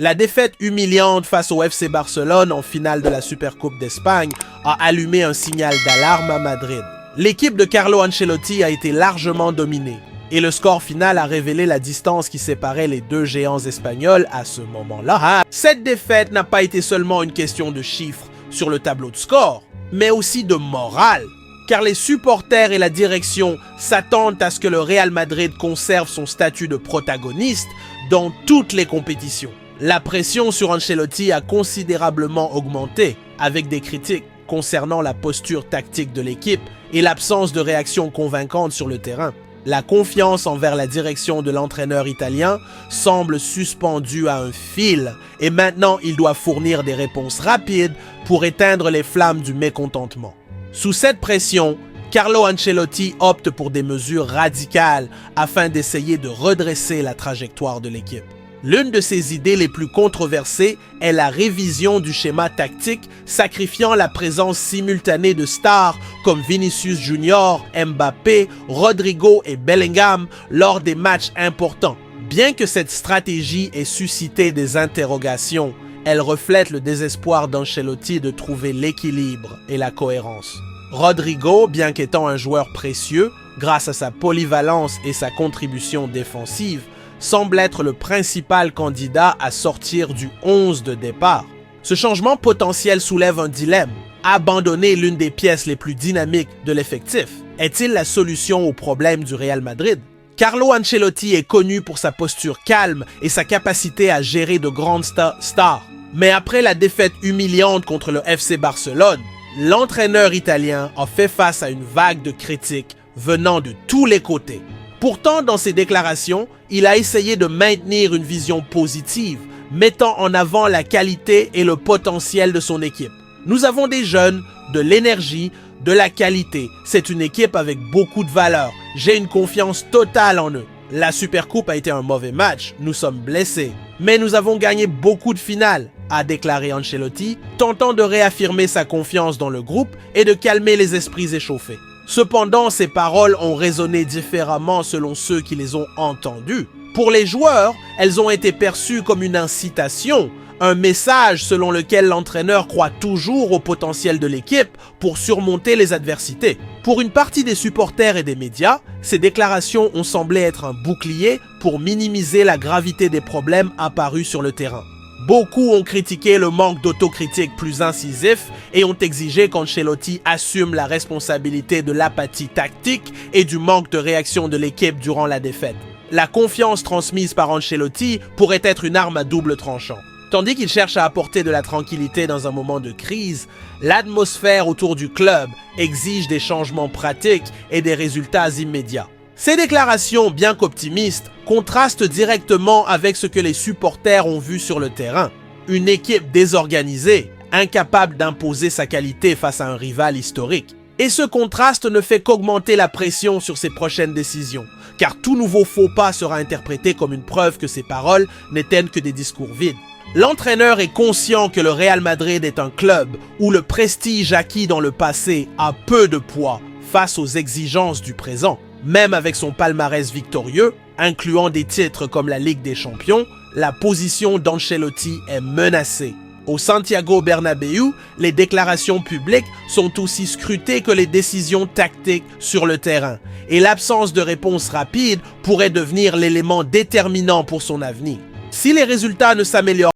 La défaite humiliante face au FC Barcelone en finale de la Supercoupe d'Espagne a allumé un signal d'alarme à Madrid. L'équipe de Carlo Ancelotti a été largement dominée et le score final a révélé la distance qui séparait les deux géants espagnols à ce moment-là. Cette défaite n'a pas été seulement une question de chiffres sur le tableau de score, mais aussi de morale. Car les supporters et la direction s'attendent à ce que le Real Madrid conserve son statut de protagoniste dans toutes les compétitions. La pression sur Ancelotti a considérablement augmenté avec des critiques concernant la posture tactique de l'équipe et l'absence de réaction convaincante sur le terrain. La confiance envers la direction de l'entraîneur italien semble suspendue à un fil et maintenant il doit fournir des réponses rapides pour éteindre les flammes du mécontentement. Sous cette pression, Carlo Ancelotti opte pour des mesures radicales afin d'essayer de redresser la trajectoire de l'équipe. L'une de ses idées les plus controversées est la révision du schéma tactique, sacrifiant la présence simultanée de stars comme Vinicius Junior, Mbappé, Rodrigo et Bellingham lors des matchs importants. Bien que cette stratégie ait suscité des interrogations, elle reflète le désespoir d'Ancelotti de trouver l'équilibre et la cohérence. Rodrigo, bien qu'étant un joueur précieux, grâce à sa polyvalence et sa contribution défensive, semble être le principal candidat à sortir du 11 de départ. Ce changement potentiel soulève un dilemme. Abandonner l'une des pièces les plus dynamiques de l'effectif est-il la solution au problème du Real Madrid? Carlo Ancelotti est connu pour sa posture calme et sa capacité à gérer de grandes stars. Mais après la défaite humiliante contre le FC Barcelone, l'entraîneur italien a fait face à une vague de critiques venant de tous les côtés. Pourtant, dans ses déclarations, il a essayé de maintenir une vision positive, mettant en avant la qualité et le potentiel de son équipe. Nous avons des jeunes, de l'énergie, de la qualité. C'est une équipe avec beaucoup de valeur. J'ai une confiance totale en eux. La Supercoupe a été un mauvais match, nous sommes blessés. Mais nous avons gagné beaucoup de finales, a déclaré Ancelotti, tentant de réaffirmer sa confiance dans le groupe et de calmer les esprits échauffés. Cependant, ces paroles ont résonné différemment selon ceux qui les ont entendues. Pour les joueurs, elles ont été perçues comme une incitation, un message selon lequel l'entraîneur croit toujours au potentiel de l'équipe pour surmonter les adversités. Pour une partie des supporters et des médias, ces déclarations ont semblé être un bouclier pour minimiser la gravité des problèmes apparus sur le terrain. Beaucoup ont critiqué le manque d'autocritique plus incisif et ont exigé qu'Ancelotti assume la responsabilité de l'apathie tactique et du manque de réaction de l'équipe durant la défaite. La confiance transmise par Ancelotti pourrait être une arme à double tranchant. Tandis qu'il cherche à apporter de la tranquillité dans un moment de crise, l'atmosphère autour du club exige des changements pratiques et des résultats immédiats. Ces déclarations, bien qu'optimistes, contrastent directement avec ce que les supporters ont vu sur le terrain. Une équipe désorganisée, incapable d'imposer sa qualité face à un rival historique. Et ce contraste ne fait qu'augmenter la pression sur ses prochaines décisions, car tout nouveau faux pas sera interprété comme une preuve que ses paroles n'étaient que des discours vides. L'entraîneur est conscient que le Real Madrid est un club où le prestige acquis dans le passé a peu de poids face aux exigences du présent. Même avec son palmarès victorieux, incluant des titres comme la Ligue des Champions, la position d'Ancelotti est menacée. Au Santiago Bernabéu, les déclarations publiques sont aussi scrutées que les décisions tactiques sur le terrain, et l'absence de réponse rapide pourrait devenir l'élément déterminant pour son avenir. Si les résultats ne s'améliorent